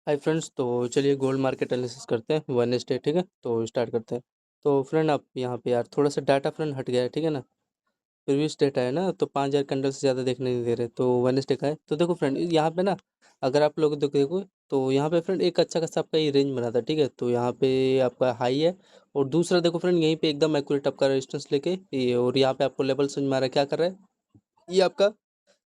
Hi friends, तो चलिए gold market analysis करते हैं वेडनेसडे। ठीक है, तो स्टार्ट करते हैं। तो फ्रेंड आप यहाँ पे यार थोड़ा सा डाटा फ्रेंड हट गया है, ठीक है ना। प्रीवियस डेटा है ना, तो 5,000 कैंडल से ज़्यादा देखने नहीं दे रहे, तो वेडनेसडे का है। तो देखो फ्रेंड, यहाँ पे ना अगर आप लोग देखो तो यहाँ पे फ्रेंड एक अच्छा खासा आपका ये रेंज बना था, ठीक है। तो यहाँ पे आपका हाई है, और दूसरा देखो फ्रेंड यहीं पे एकदम एक्यूरेट आपका रेजिस्टेंस लेके ये, और यहाँ पे आपको लेवल समझ में आ रहा है क्या कर रहा है ये आपका।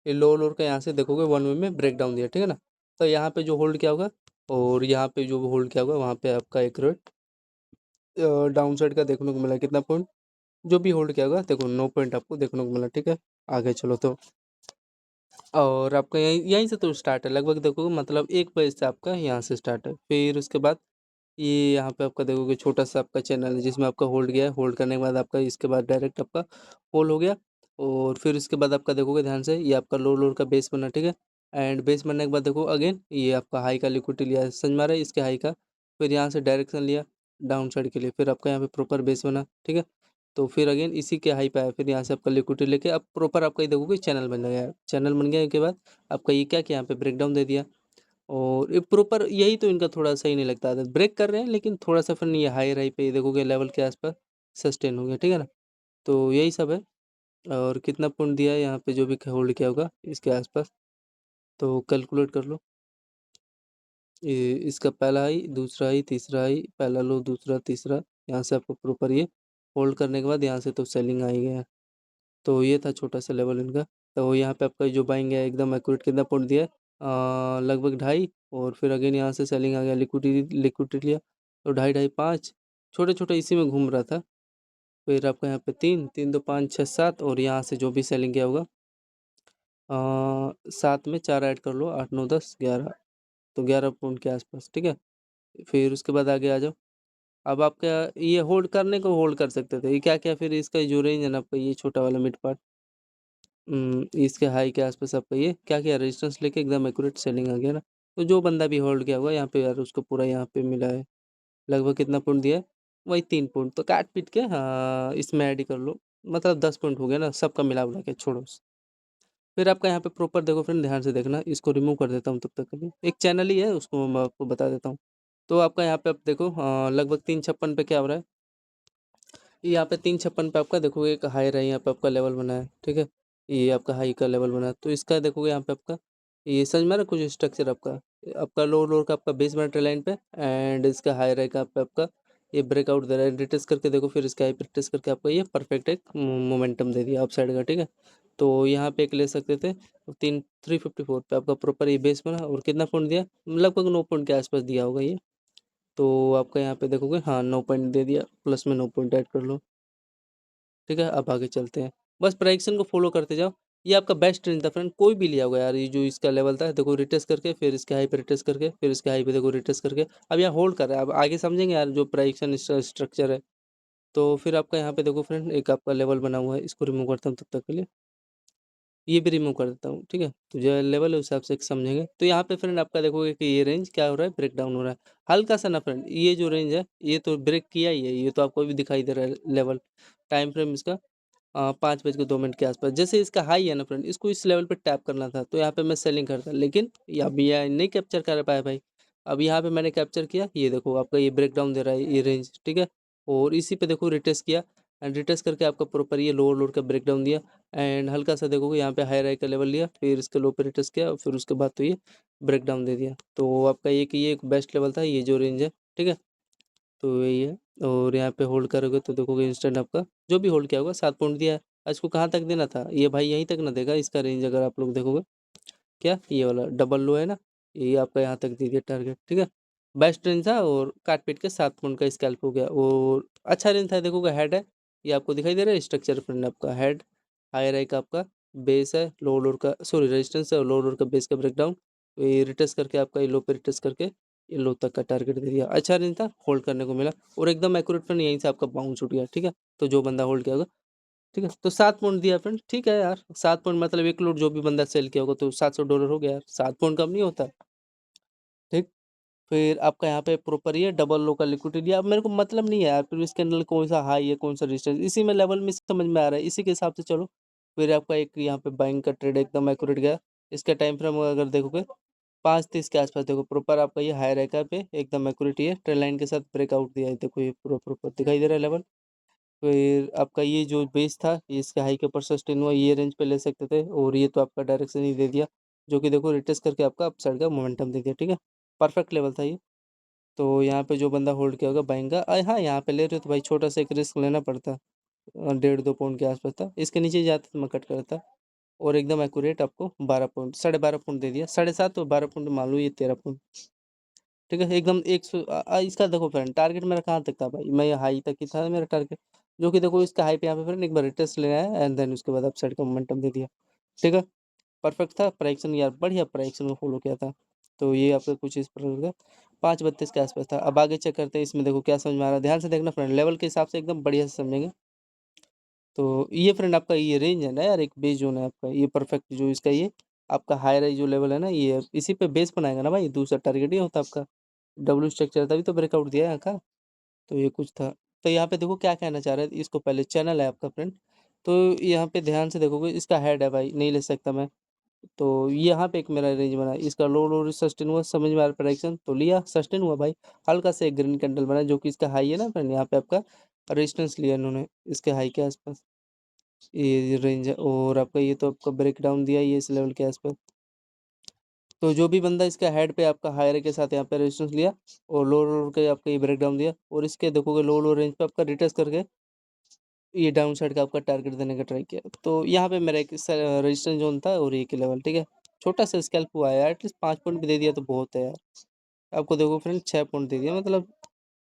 ये लोअर का यहाँ से देखोगे वन वे में ब्रेक डाउन दिया, ठीक है ना। तो यहाँ पे जो होल्ड किया होगा, और यहाँ पे जो होल्ड किया होगा वहाँ पे आपका एक रेट डाउन साइड का देखने को मिला। कितना पॉइंट जो भी होल्ड किया होगा, देखो 9 पॉइंट आपको देखने को मिला, ठीक है। आगे चलो तो, और आपका यहीं से तो स्टार्ट है लगभग, देखो मतलब 1 बजे से आपका यहाँ से स्टार्ट है। फिर उसके बाद ये यहाँ पे आपका देखोगे छोटा सा आपका चैनल है जिसमें आपका होल्ड गया है। होल्ड करने के बाद आपका इसके बाद डायरेक्ट आपका होल्ड हो गया, और फिर इसके बाद आपका देखोगे ध्यान से ये आपका लो लोअर का बेस बना, ठीक है। एंड बेस बनने के बाद देखो अगेन ये आपका हाई का लिक्विडिटी लिया है, समझ में आ रहा है इसके हाई का। फिर यहाँ से डायरेक्शन लिया डाउन साइड के लिए, फिर आपका यहाँ पे प्रॉपर बेस बना, ठीक है। तो फिर अगेन इसी के हाई पे आया, फिर यहाँ से आपका लिक्विडिटी लेके अब प्रॉपर आपका ये देखोगे चैनल बन गया है। चैनल बन गया के बाद आपका ये क्या किया, यहाँ पे ब्रेक डाउन दे दिया, और ये प्रॉपर यही तो इनका थोड़ा सही नहीं लगता है। ब्रेक कर रहे हैं लेकिन थोड़ा सा फिर ये हाई राई पे देखोगे लेवल के आसपास सस्टेन हो गया, ठीक है ना। तो यही सब है। और कितना पॉइंट दिया है यहाँ पे जो भी होल्ड किया होगा इसके आसपास, तो कैलकुलेट कर लो। ये इसका पहला हाई, दूसरा हाई, तीसरा हाई, पहला लो, दूसरा, तीसरा, यहाँ से आपको प्रॉपर ये होल्ड करने के बाद यहाँ से तो सेलिंग आ ही गया। तो ये था छोटा सा लेवल इनका। तो यहाँ पे आपका जो बाइंग है एकदम एक्यूरेट, कितना पॉइंट दिया है लगभग 2.5, और फिर अगेन यहाँ से सेलिंग आ गया, लिक्विडिटी लिक्विडिटी लिया तो 2.5 2.5 5, छोटे छोटे इसी में घूम रहा था। फिर आपका यहाँ पे 3 3 2 5 6 7, और यहाँ से जो भी सेलिंग किया होगा 7 में 4 ऐड कर लो, 8 9 10 11, तो 11 पॉइंट के आसपास, ठीक है। फिर उसके बाद आगे आ जाओ। अब आपका ये होल्ड करने को होल्ड कर सकते थे, ये क्या क्या फिर इसका जो रेंज है ना आपका ये छोटा वाला मिड पार्ट, इसके हाई के आसपास आपका ये क्या किया, रेजिस्टेंस लेके एकदम एक्यूरेट सेलिंग आ गया ना। तो जो बंदा भी होल्ड किया होगा यहाँ पे यार उसको पूरा यहाँ पे मिला है। लगभग कितना पॉइंट दिया है, वही 3 पॉइंट, तो काट पीट के हाँ इसमें ऐड ही कर लो, मतलब 10 पॉइंट हो गया ना सबका मिला उला के, छोड़ो। फिर आपका यहाँ पे प्रॉपर देखो फ्रेंड, ध्यान से देखना, इसको रिमूव कर देता हूँ तब तक के लिए। एक चैनल ही है उसको मैं आपको बता देता हूँ। तो आपका यहाँ पे आप देखो लगभग 356 पे क्या हो रहा है, यहाँ पे 356 पे आपका देखोगे एक हाई रहा है, यहाँ पे आपका लेवल बना है, ठीक है। ये आपका हाई का लेवल बना है, तो इसका देखोगे यहाँ पे आपका ये समझ में आ रहा है कुछ स्ट्रक्चर आपका। आपका लोअर लोअर का आपका बेस बना ट्रेल लाइन पे, एंड इसका हाई रहेगा पे आपका ये ब्रेकआउट दे रहा है। रिटेस्ट करके देखो, फिर इसका हाई पे रिटेस्ट करके आपका ये परफेक्ट एक मोमेंटम दे दिया अप साइड का, ठीक है। तो यहाँ पे एक ले सकते थे, 354 पे आपका प्रॉपर ये बेस बना, और कितना पॉइंट दिया, लगभग 9 पॉइंट के आसपास दिया होगा ये। तो आपका यहाँ पे देखोगे हाँ 9 पॉइंट दे दिया, प्लस में 9 पॉइंट ऐड कर लो, ठीक है। अब आगे चलते हैं, बस प्राइक्सन को फॉलो करते जाओ। ये आपका बेस्ट ट्रेंड था फ्रेंड, कोई भी लिया होगा यार। ये जो इसका लेवल था देखो, रिटेस्ट करके फिर इसके हाई पे रिटेस्ट करके फिर इसके हाई पे देखो रिटेस्ट करके, अब यहाँ होल्ड कर रहा है। अब आगे समझेंगे यार जो प्राइक्सन स्ट्रक्चर है। तो फिर आपका यहाँ पे देखो फ्रेंड एक आपका लेवल बना हुआ है, इसको रिमूव करता हूँ तब तक के लिए, ये भी रिमूव कर देता हूँ, ठीक है। तो जो लेवल है उस हिसाब से समझेंगे। तो यहाँ पे फ्रेंड आपका देखोगे कि ये रेंज क्या हो रहा है, ब्रेक डाउन हो रहा है हल्का सा ना फ्रेंड। ये जो रेंज है ये तो ब्रेक किया ही है, ये तो आपको भी दिखाई दे रहा है लेवल। टाइम फ्रेम इसका 5 बज के 2 मिनट के आसपास। जैसे इसका हाई है ना फ्रेंड, इसको इस लेवल पे टैप करना था, तो यहाँ पे मैं सेलिंग करता, लेकिन अब ये नहीं कैप्चर कर पाया भाई। अब यहाँ पे मैंने कैप्चर किया, ये देखो आपका ये ब्रेक डाउन दे रहा है ये रेंज, ठीक है। और इसी पे देखो रिटेस्ट किया, एंड रिटेस्ट करके आपका प्रॉपर ये लोअर लोअर का ब्रेक डाउन दिया, एंड हल्का सा देखोगे यहाँ पे हाई राई का लेवल लिया, फिर इसके लो पे रिटेस्ट किया, और फिर उसके बाद तो ये ब्रेक डाउन दे दिया। तो आपका ये कि ये एक बेस्ट लेवल था, ये जो रेंज है, ठीक है। तो यही है। और यहाँ पे होल्ड करोगे तो देखोगे इंस्टेंट आपका जो भी होल्ड किया होगा 7 पॉइंट दिया है। इसको कहाँ तक देना था, ये भाई यहीं तक ना देगा, इसका रेंज अगर आप लोग देखोगे क्या ये वाला डबल लो है ना, ये आपका यहाँ तक दे दिया टारगेट, ठीक है। बेस्ट रेंज था, और काट पीट के 7 पॉइंट का स्कैल्प हो गया, और अच्छा रेंज था। देखोगे हेड है, ये आपको दिखाई दे रहा है स्ट्रक्चर फ्रेंड, आपका हेड हाई राई का आपका बेस है, लो लोअर का सॉरी रेजिस्टेंस है, और लो लोअर का बेस का ब्रेकडाउन। ये रिटेस्ट करके आपका ये लो पे रिटेस्ट करके ये लो तक का टारगेट दे दिया, अच्छा रेंज था, होल्ड करने को मिला, और एकदम एक्यूरेट फ्रेंड यहीं से आपका बाउंस उठ गया, ठीक है। तो जो बंदा होल्ड किया होगा, ठीक है, तो 7 पॉइंट दिया फ्रेंड, ठीक है यार। 7 पॉइंट मतलब एक लोड जो भी बंदा सेल किया होगा तो $700 हो गया यार, 7 पॉइंट कम नहीं होता, ठीक। फिर आपका यहाँ पे प्रॉपर ये डबल लो का लिक्विडिटी दिया। अब मेरे को मतलब नहीं है यार फिर इसके अंदर कौन सा हाई है कौन सा रेजिस्टेंस, इसी में लेवल में समझ में आ रहा है, इसी के हिसाब से चलो। फिर आपका एक यहाँ पे बाइंग का ट्रेड एकदम एक्यूरेट गया। इसका टाइम फ्रेम अगर देखोगे 5:30 के आसपास देखो प्रॉपर आपका ये हाई रैका पे एकदम एक्यूरेट है, ट्रेल लाइन के साथ ब्रेकआउट दिया है, देखो ये पूरा प्रॉपर दिखाई दे रहा है लेवल। फिर आपका ये जो बेस था ये इसके हाई के ऊपर सस्टेन हुआ, ये रेंज पे ले सकते थे, और ये तो आपका डायरेक्शन ही दे दिया, जो कि देखो रिटेस्ट करके आपका अपसाइड का मोमेंटम दे दिया, ठीक है। परफेक्ट लेवल था ये। तो यहाँ पे जो बंदा होल्ड किया होगा बाइंग का, हाँ यहाँ पे ले रहे हो तो भाई छोटा सा एक रिस्क लेना पड़ता, 1.5-2 पॉइंट के आसपास था, इसके नीचे जाता तो मैं कट करता। और एकदम एक्यूरेट आपको 12 पॉइंट, 12.5 पॉइंट दे दिया, 7.5 तो 12 पॉइंट मान लो, ये 13 पॉइंट, ठीक है एकदम 100। इसका देखो फ्रेंड टारगेट मेरा कहाँ तक था भाई, मैं हाई तक ही था मेरा टारगेट, जो कि देखो इसका हाई पे यहाँ पे फ्रेंड एक बार रिटेस्ट ले आया एंड देन उसके बाद अपसाइड का मोमेंटम दे दिया, ठीक है। परफेक्ट था प्राइक्सन यार, बढ़िया प्राइक्सन में फॉलो किया था। तो ये आपका कुछ इस प्रकार का 5:32 के आसपास था। अब आगे चेक करते हैं इसमें, देखो क्या समझ में आ रहा है, ध्यान से देखना फ्रेंड, लेवल के हिसाब से एकदम बढ़िया से समझेंगे। तो ये फ्रेंड आपका ये रेंज है ना यार, एक बेस जोन है आपका, ये परफेक्ट जो इसका ये आपका हाई राइज जो लेवल है ना, ये इसी पे बेस बनाएगा ना भाई, दूसरा टारगेट ही होता आपका डब्ल्यू स्ट्रक्चर, तभी तो ब्रेकआउट दिया है यहाँ का। तो ये कुछ था। तो यहाँ पे देखो क्या कहना चाह रहे हैं, इसको पहले चैनल है आपका फ्रेंड, तो यहाँ पे ध्यान से देखोगे इसका हेड है भाई, नहीं ले सकता मैं। तो यहाँ पे एक मेरा रेंज बना, इसका लो लो सस्टेन हुआ, समझ में आ रहा प्रोडक्शन तो लिया, सस्टेन हुआ भाई, हल्का से एक ग्रीन कैंडल बना जो कि इसका हाई है ना फ्रेंड, यहाँ पे आपका रेजिस्टेंस लिया इन्होंने इसके हाई के आसपास, ये रेंज है। और आपका ये तो आपका ब्रेक डाउन दिया ये इस लेवल के आसपास। तो जो भी बंदा इसका हेड पे आपका हायर के साथ यहाँ पे रेजिस्टेंस लिया और लो लो के आपका ये ब्रेक डाउन दिया, और इसके देखोगे लो लो रेंज पे आपका रिटेस्ट करके ये डाउन साइड का आपका टारगेट देने का ट्राई किया। तो यहाँ पे मेरा एक रेजिस्टेंस जोन था और एक लेवल, ठीक है। छोटा सा स्कैल्प हुआ है यार, एटलीस्ट 5 पॉइंट भी दे दिया तो बहुत है यार। आपको देखो फ्रेंड 6 पॉइंट दे दिया, मतलब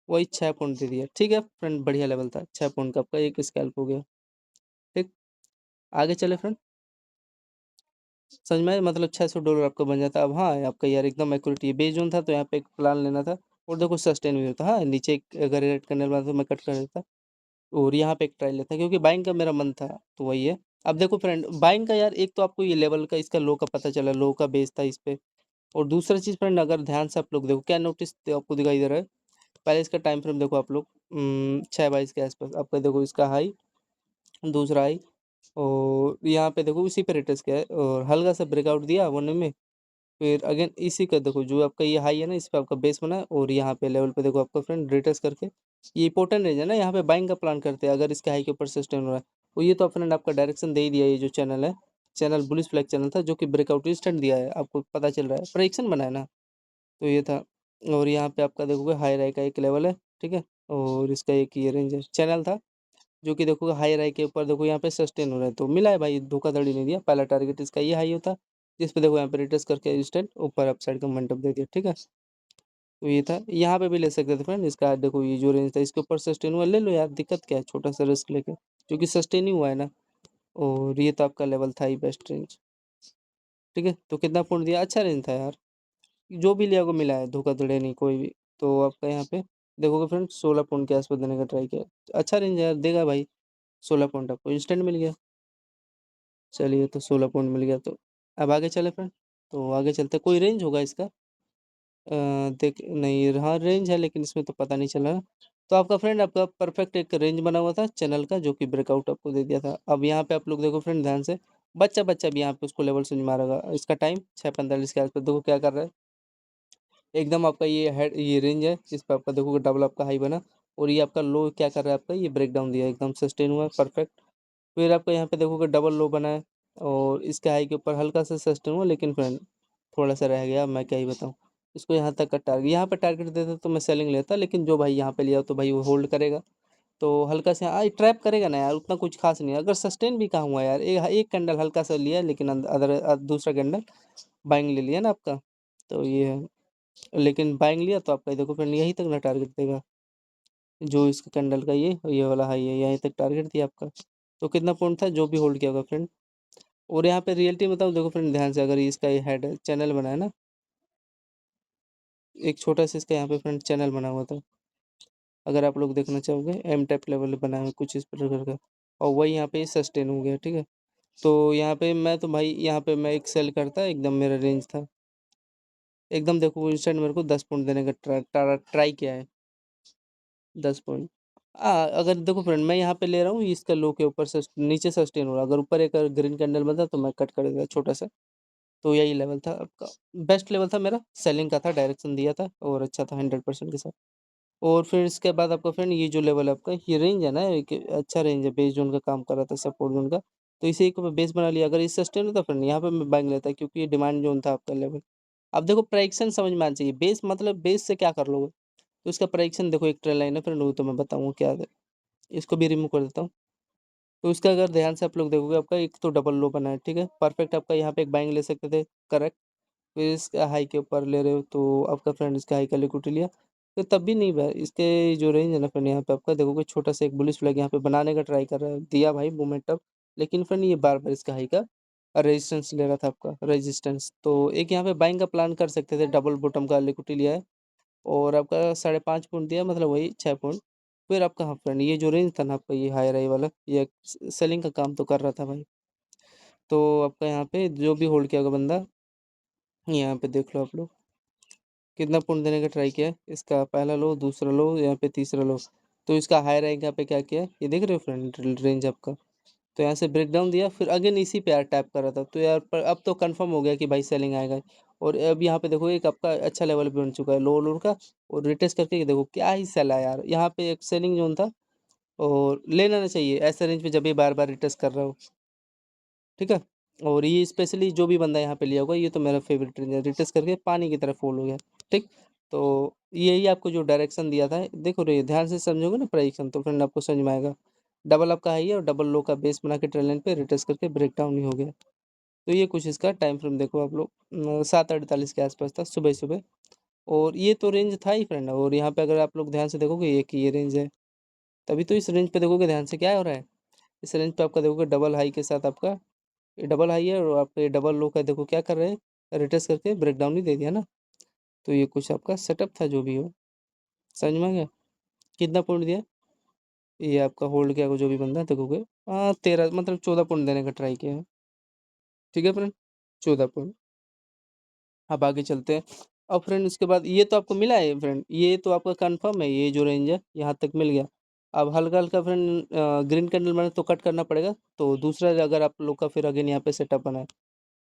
वही 6 पॉइंट दे दिया, ठीक है फ्रेंड, बढ़िया लेवल था, 6 पॉइंट का आपका एक स्कैल्प हो गया, ठीक। आगे चले फ्रेंड, समझ में आया? मतलब $600 आपका बन जाता। अब हाँ आपका यार एकदम एक्यूरेट ये बेस जोन था, तो यहाँ पे एक प्लान लेना था, और देखो सस्टेन भी होता, हाँ नीचे अगर रेड कैंडल बना तो मैं कट कर देता, और यहाँ पे एक ट्रायल लेता, क्योंकि बाइंग का मेरा मन था, तो वही है। अब देखो फ्रेंड बाइंग का यार, एक तो आपको ये लेवल का इसका लो का पता चला, लो का बेस था इस पे, और दूसरा चीज़ फ्रेंड अगर ध्यान से आप लोग देखो क्या नोटिस आपको दिखाई दे रहा है, पहले इसका टाइम फ्रेम देखो आप लोग, 6:22 के आसपास आपका देखो इसका हाई, दूसरा हाई, और यहाँ पे देखो उसी पे रिटेस्ट किया है और हल्का सा ब्रेकआउट दिया वन में। फिर अगेन इसी का देखो जो आपका ये हाई है ना, इस पे आपका बेस बना है, और यहाँ पे लेवल पे देखो आपका फ्रेंड रिटेस्ट करके ये इंपॉर्टेंट रेंज है ना, यहाँ पे बाइंग का प्लान करते हैं अगर इसके हाई के ऊपर सस्टेन हो रहा है। तो ये तो फ्रेंड आपका डायरेक्शन दे ही दिया, ये जो चैनल है, चैनल बुलिश फ्लैग चैनल था, जो कि ब्रेकआउट इंस्टेंट दिया है, आपको पता चल रहा है, प्रेडिक्शन बना है ना। तो ये था, और यहाँ पे आपका देखोगे हाई राई का एक लेवल है, ठीक है, और इसका एक ये रेंज है, चैनल था, जो कि देखोगे हाई राई के ऊपर देखो यहाँ पे सस्टेन हो रहा है, तो मिला है भाई, धोखाधड़ी नहीं दिया, पहला टारगेट इसका ये हाई होता, जिस पे देखो यहाँ पे रिटेस्ट करके इंस्टेंट ऊपर अपसाइड का मोमेंटम दे दिया, ठीक है। तो ये था, यहाँ पे भी ले सकते थे फ्रेंड, इसका देखो ये जो रेंज था इसके ऊपर सस्टेन हुआ, ले लो यार, दिक्कत क्या है, छोटा सा रिस्क लेके, क्योंकि सस्टेन ही हुआ है ना। और ये तो आपका लेवल था ही बेस्ट रेंज, ठीक है। तो कितना पॉइंट दिया, अच्छा रेंज था यार, जो भी लिया को मिला है, धोखाधड़ी नहीं कोई भी। तो आपका यहाँ पे देखोगे फ्रेंड 16 पॉइंट के आसपास देने का ट्राई किया, अच्छा रेंज यार देगा भाई, 16 पॉइंट आपको इंस्टेंट मिल गया। चलिए तो 16 पॉइंट मिल गया, तो अब आगे चले फ्रेंड, तो आगे चलते, कोई रेंज होगा इसका, देख नहीं, हाँ रेंज है लेकिन इसमें तो पता नहीं चला। तो आपका फ्रेंड आपका परफेक्ट एक रेंज बना हुआ था चैनल का, जो कि ब्रेकआउट आपको दे दिया था। अब यहाँ पे आप लोग देखो फ्रेंड ध्यान से, बच्चा बच्चा भी यहाँ पे उसको लेवल समझ में आ रहा होगा, इसका टाइम 6:45 के आसपास, देखो क्या कर रहा है, एकदम आपका ये हेड ये रेंज है, इस पर आपका देखोगे डबल आपका हाई बना, और ये आपका लो क्या कर रहा है, आपका ये ब्रेक डाउन दिया, एकदम सस्टेन हुआ है परफेक्ट। फिर आपका यहाँ पे देखोगे डबल लो बना है, और इसके हाई के ऊपर हल्का सा सस्टेन हुआ, लेकिन फ्रेंड थोड़ा सा रह गया, मैं क्या ही बताऊँ। इसको यहाँ तक का टारगेट, यहाँ पे टारगेट देता तो मैं सेलिंग लेता, लेकिन जो भाई यहाँ पे लिया तो भाई वो होल्ड करेगा, तो हल्का से ट्रैप करेगा ना यार, उतना कुछ खास नहीं है। अगर सस्टेन भी कहाँ हुआ यार, एक कैंडल हल्का सा लिया, लेकिन अदर दूसरा कैंडल बाइंग ले लिया ना आपका, तो ये है। लेकिन बाइंग लिया तो आपका देखो फ्रेंड यहीं तक ना टारगेट देगा, जो इसका कैंडल का ये वाला हाई है, यहीं तक टारगेट दिया आपका। तो कितना पॉइंट था जो भी होल्ड किया होगा फ्रेंड। और यहाँ पे रियलिटी बताऊँ, देखो फ्रेंड ध्यान से, अगर इसका ये हेड चैनल बना है ना, एक छोटा सा इसका यहाँ पे फ्रेंड चैनल बना हुआ था, अगर आप लोग देखना चाहोगे एम टाइप लेवल बना हुआ कुछ इस प्रकार का, और वही यहाँ पे सस्टेन हो गया, ठीक है। तो यहाँ पे मैं तो भाई यहाँ पे मैं एक सेल करता एकदम, मेरा रेंज था एकदम, देखो इंस्टेंट मेरे को 10 पॉइंट देने का ट्राई किया है, 10 पॉइंट। अगर देखो फ्रेंड मैं यहाँ पे ले रहा हूँ इसका लो के ऊपर से नीचे सस्टेन हो रहा है, अगर ऊपर एक ग्रीन कैंडल बनता तो मैं कट कर देता छोटा सा, तो यही लेवल था आपका, बेस्ट लेवल था मेरा, सेलिंग का था, डायरेक्शन दिया था और अच्छा था 100% के साथ। और फिर इसके बाद आपका फ्रेंड ये जो लेवल है आपका, ये रेंज है ना, एक अच्छा रेंज है, बेस जोन का काम कर रहा था, सपोर्ट जोन का, तो इसी को मैं बेस बना लिया। अगर ये सस्टेन होता फ्रेंड, यहाँ पे मैं बाइंग लेता, क्योंकि ये डिमांड जोन था आपका लेवल। अब देखो प्राइक्शन समझ में आना चाहिए, बेस मतलब बेस से क्या कर लोगे, तो इसका प्राइक्शन देखो, एक ट्रेल लाइन है फ्रेंड, वो तो मैं बताऊँगा क्या है। इसको भी रिमूव कर देता हूँ। तो इसका अगर ध्यान से आप लोग देखोगे, आपका एक तो डबल लो बना है, ठीक है, परफेक्ट। आपका यहाँ पे एक बाइंग ले सकते थे, करेक्ट। फिर इसका हाई के ऊपर ले रहे हो तो आपका फ्रेंड इसका हाई का लिक्विडिटी लिया, तो तब भी नहीं भाई, इसके जो रेंज है ना फ्रेंड, यहाँ पे आपका देखोगे छोटा सा एक बुलिश फ्लैग यहाँ पे बनाने का ट्राई कर रहा है, दिया भाई मोमेंटम, लेकिन फ्रेंड ये बार बार इसका हाई का रेजिस्टेंस ले रहा था आपका, रेजिस्टेंस। तो एक यहाँ पे बाइंग का प्लान कर सकते थे, डबल बॉटम का लिक्विडिटी लिया है और आपका 5.5 पॉइंट दिया, मतलब वही 6 पॉइंट। फिर आपका हाँ फ्रेंड, ये जो रेंज था ना आपका, ये हाई राई वाला, ये सेलिंग का काम तो कर रहा था भाई। तो आपका यहाँ पे जो भी होल्ड किया होगा बंदा, यहाँ पे देख लो आप लोग, कितना पॉइंट देने का ट्राई किया है, इसका पहला लो, दूसरा लो, यहाँ पे तीसरा लो। तो इसका हाई रैंक यहाँ पे क्या किया है, ये देख रहे हो फ्रेंड रेंज आपका, तो यहाँ से ब्रेक डाउन दिया, फिर अगेन इसी पे यार टैप कर रहा था, तो यार पर अब तो कंफर्म हो गया कि भाई सेलिंग आएगा। और अब यहाँ पे देखो एक आपका अच्छा लेवल पे बन चुका है लो लोड का, और रिटेस्ट करके ये देखो क्या ही सेल है यार, यहाँ पे एक सेलिंग जोन था, और लेना ना चाहिए ऐसे रेंज पे जब ये बार बार रिटेस्ट कर रहा हो, ठीक है। और ये स्पेशली जो भी बंदा यहाँ पे लिया होगा, ये तो मेरा फेवरेट रेंज है, रिटेस्ट करके पानी की तरह फॉल हो गया, ठीक। तो यही आपको जो डायरेक्शन दिया था, देखो रे ध्यान से समझोगे ना प्राइडिक्शन, तो फ्रेंड आपको समझ में आएगा। डबल आपका हाई है और डबल लो का बेस बना के ट्रेल लाइन पे रिटेस्ट करके ब्रेक डाउन ही हो गया। तो ये कुछ इसका टाइम फ्रेम देखो आप लोग, 7:48 के आसपास था सुबह सुबह, और ये तो रेंज था ही फ्रेंड। और यहाँ पे अगर आप लोग ध्यान से देखोगे, ये रेंज है, तभी तो इस रेंज पे देखोगे ध्यान से क्या हो रहा है, इस रेंज पे आपका देखोगे डबल हाई के साथ आपका, ये डबल हाई है और आपका ये डबल लो का देखो क्या कर रहे हैं, रिटेस्ट करके ब्रेक डाउन ही दे दिया ना। तो ये कुछ आपका सेटअप था जो भी हो, समझ में आ गया। कितना पॉइंट दिया, ये आपका होल्ड किया जो भी बंदा देखोगे, 13 मतलब 14 पॉइंट देने का ट्राई किया है, ठीक है फ्रेंड, 14 पॉइंट। अब आगे चलते हैं। अब फ्रेंड उसके बाद ये तो आपको मिला है फ्रेंड, ये तो आपका कंफर्म है, ये जो रेंज है यहाँ तक मिल गया। अब हल्का हल्का फ्रेंड ग्रीन कैंडल मैंने तो कट करना पड़ेगा, तो दूसरा अगर आप लोग का फिर अगेन यहाँ पे सेटअप बना है,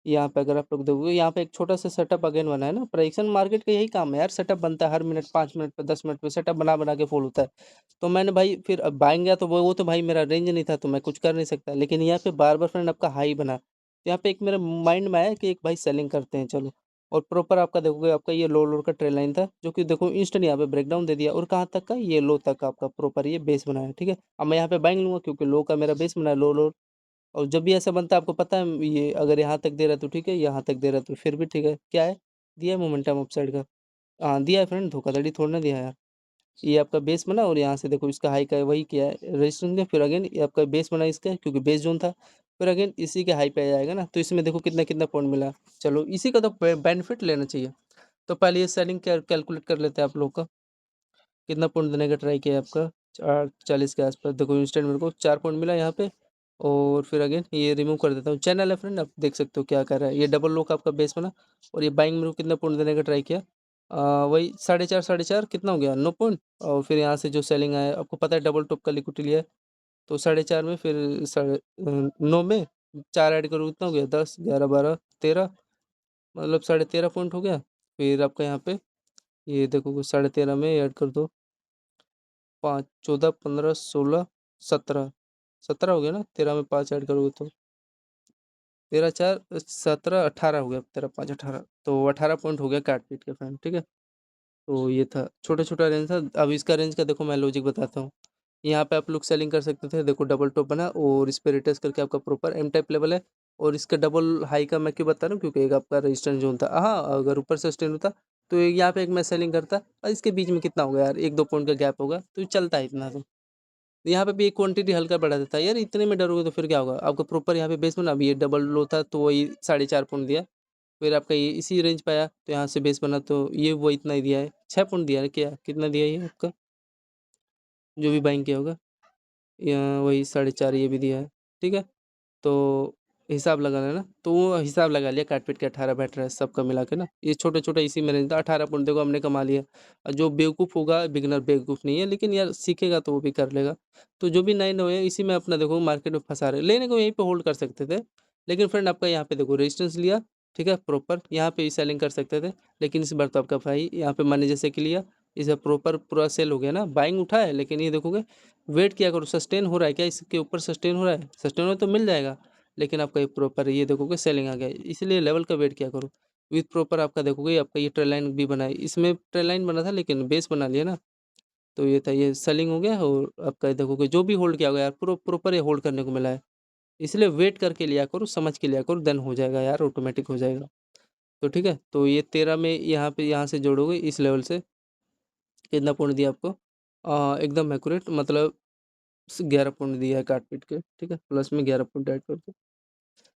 यहाँ पे अगर आप लोग देखोगे, यहाँ पे एक छोटा सा सेटअप अगेन बना है ना, प्रेडिक्शन मार्केट का यही काम है यार, सेटअप बनता है हर मिनट, 5 मिनट पे, 10 मिनट पे सेटअप बना बना के फॉल होता है। तो मैंने भाई फिर अब बाइंग गया, तो वो तो भाई मेरा रेंज नहीं था, तो मैं कुछ कर नहीं सकता, लेकिन यहाँ पे बार बार फ्रेंड आपका हाई बना, तो यहाँ पे एक मेरे माइंड में आया कि एक भाई सेलिंग करते हैं चलो। और प्रॉपर आपका देखोगे, आपका ये लो लो का ट्रेल लाइन था, जो कि देखो इंस्टेंट यहाँ पे ब्रेकडाउन दे दिया, और कहाँ तक का, ये लो तक का आपका प्रॉपर ये बेस बनाया, ठीक है। अब मैं यहाँ पे बाइंग लूंगा, क्योंकि लो का मेरा बेस बना है, लो लो। और जब भी ऐसा बनता है आपको पता है, ये अगर यहाँ तक दे रहा है तो ठीक है, यहाँ तक दे रहा है तो फिर भी ठीक है, क्या है, दिया है मोमेंटम अपसाइड का। हाँ दिया है फ्रेंड, धोखाधड़ी थोड़ा ना दिया है यार। ये आपका बेस बना, और यहाँ से देखो इसका हाई का वही किया है, रेजिस्टेंस दिया, फिर अगेन ये आपका बेस बना इसका, क्योंकि बेस जोन था, फिर अगेन इसी के हाई पे आ जाएगा ना, तो इसमें देखो कितना कितना पॉइंट मिला। चलो इसी का तो बेनिफिट लेना चाहिए। तो पहले ये सेलिंग कैलकुलेट कर लेते हैं आप लोग का, कितना पॉइंट देने का ट्राई किया है आपका, 440 के आसपास। देखो इंस्टेंट मेरे को 4 पॉइंट मिला यहाँ पे। और फिर अगेन ये रिमूव कर देता हूँ, चैनल है फ्रेंड, आप देख सकते हो क्या कर रहा है, ये डबल लो का आपका बेस बना। और ये बाइंग मेरे को कितना पॉइंट देने का ट्राई किया, वही 4.5 4.5 कितना हो गया, 9 पॉइंट। और फिर यहाँ से जो सेलिंग आया, आपको पता है डबल टॉप का लिक्विडिटी लिया है, तो 4.5 में फिर 9 में 4 ऐड करो, कितना हो गया, 10 11 12 13, मतलब 13.5 पॉइंट हो गया। फिर आपका यहाँ पे ये देखो 13.5 में ऐड कर दो, 5 14 15 16 17, 17 हो गया ना, 13 में 5 ऐड करोगे तो 13 4 17 18 हो गया, 13 5 18, तो 18 पॉइंट हो गया काट पीट के फ्रेंड, ठीक है। तो ये था छोटा छोटा रेंज था। अब इसका रेंज का देखो मैं लॉजिक बताता हूँ। यहाँ पे आप लोग सेलिंग कर सकते थे, देखो डबल टॉप बना और इस पे रिटेस्ट करके आपका प्रॉपर एम टाइप लेवल है। और इसका डबल हाई का मैं क्यों बता रहा हूँ, क्योंकि एक आपका रेजिस्टेंस जोन था, हाँ अगर ऊपर से स्टैंड होता तो यहाँ पे एक मैं सेलिंग करता, और इसके बीच में कितना होगा यार, 1 2 पॉइंट का गैप होगा, तो चलता है इतना तो। यहाँ पे भी एक क्वांटिटी हल्का बढ़ा देता है यार, इतने में डरोगे तो फिर क्या होगा, आपका प्रॉपर यहाँ पे बेस बना, अभी ये डबल लो था तो वही 4.5 पॉइंट दिया। फिर आपका ये इसी रेंज पे आया, तो यहाँ से बेस बना, तो ये वो इतना ही दिया है, 6 पॉइंट दिया है, क्या कितना दिया है ये आपका, जो भी बाइंग किया होगा, यहाँ वही 4.5 ये भी दिया है, ठीक है। तो हिसाब लगा लेना, तो वो हिसाब लगा लिया, काट पीट के 18 बैठ रहा है सबका मिला के ना, ये छोटे छोटे इसी में रेंज था, 18 पॉइंट देखो हमने कमा लिया। और जो बेवकूफ़ होगा, बिगनर बेवकूफ़ नहीं है, लेकिन यार सीखेगा तो वो भी कर लेगा। तो जो भी नए नए है, इसी में अपना देखो मार्केट में फंसा रहे, लेने को यहीं पे होल्ड कर सकते थे, लेकिन फ्रेंड आपका यहाँ पे देखो रेजिस्टेंस लिया, ठीक है, प्रॉपर यहाँ पे भी सेलिंग कर सकते थे, लेकिन इस बार तो आपका भाई यहाँ पे मैंने जैसे कि लिया, इसे प्रॉपर पूरा सेल हो गया ना, बाइंग उठा है, लेकिन ये देखोगे वेट किया करो, सस्टेन हो रहा है क्या, इसके ऊपर सस्टेन हो रहा है, सस्टेन हो तो मिल जाएगा, लेकिन आपका ये प्रॉपर ये देखोगे सेलिंग आ गया, इसलिए लेवल का वेट किया करो। विथ प्रॉपर आपका देखोगे आपका ये ट्रेल लाइन भी बना है, इसमें ट्रेल लाइन बना था लेकिन बेस बना लिया ना, तो ये था, ये सेलिंग हो गया, और आपका ये देखोगे जो भी होल्ड किया होगा यार प्रॉपर ये होल्ड करने को मिला है, इसलिए वेट करके लिया करो, समझ के लिया करो, देन हो जाएगा यार, ऑटोमेटिक हो जाएगा। तो ठीक है, तो ये 13 में यहाँ पे यहाँ से जोड़ोगे इस लेवल से, कितना पॉइंट दिया आपको, एकदम एक्यूरेट, मतलब 11 पॉइंट दिया है काट पीट के, ठीक है, प्लस में 11 पॉइंट ऐड कर दो।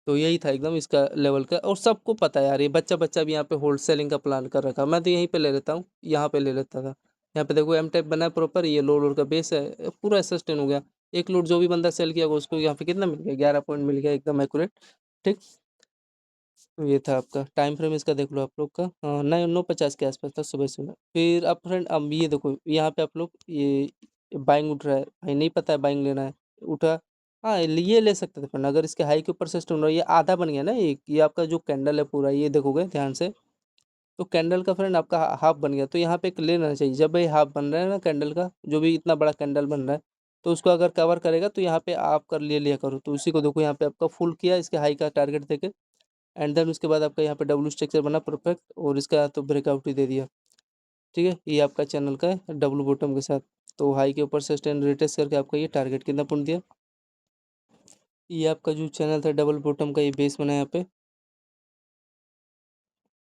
तो यही था एकदम इसका लेवल का, और सबको पता है यार, ये बच्चा बच्चा भी यहाँ पे होल्ड सेलिंग का प्लान कर रखा, मैं तो यहीं पे ले लेता हूँ, यहाँ पे ले लेता था। यहाँ पे देखो एम टाइप बना है प्रॉपर, ये लोड का बेस है, पूरा सस्टेन हो गया, एक लोड जो भी बंदा सेल किया होगा उसको यहाँ पे कितना मिल गया, 11 पॉइंट मिल गया, एकदम एक्यूरेट। ठीक, तो ये था आपका टाइम फ्रेम, इसका देख लो आप लोग का, हाँ 9:50 के आसपास था सुबह सुबह। फिर अब फ्रेंड अब ये देखो यहाँ पे आप लोग ये बाइंग उठ रहा है, भाई नहीं पता है बाइंग लेना है, उठा, हाँ ये ले सकते थे फ्रेंड, अगर इसके हाई के ऊपर सिस्टम रहा, ये आधा बन गया ना, ये आपका जो कैंडल है पूरा, ये देखोगे ध्यान से, तो कैंडल का फ्रेंड आपका हाफ बन गया, तो यहाँ पे एक ले लेना चाहिए, जब ये हाफ बन रहा है ना कैंडल का, जो भी इतना बड़ा कैंडल बन रहा है, तो उसको अगर कवर करेगा तो यहाँ पे आप कर लिया करो, तो उसी को देखो यहाँ पे आपका फुल किया, इसके हाई का टारगेट देके, एंड देन उसके बाद आपका यहाँ पे डब्ल्यू स्ट्रक्चर बना परफेक्ट, और इसका तो ब्रेकआउट ही दे दिया। ठीक है, ये आपका चैनल का है डब्ल्यू बॉटम के साथ, तो हाई के ऊपर सस्टेन रिटेस्ट करके आपका ये टारगेट कितना पॉइंट दिया, ये आपका जो चैनल था डबल बॉटम का, ये बेस बना है यहाँ पे,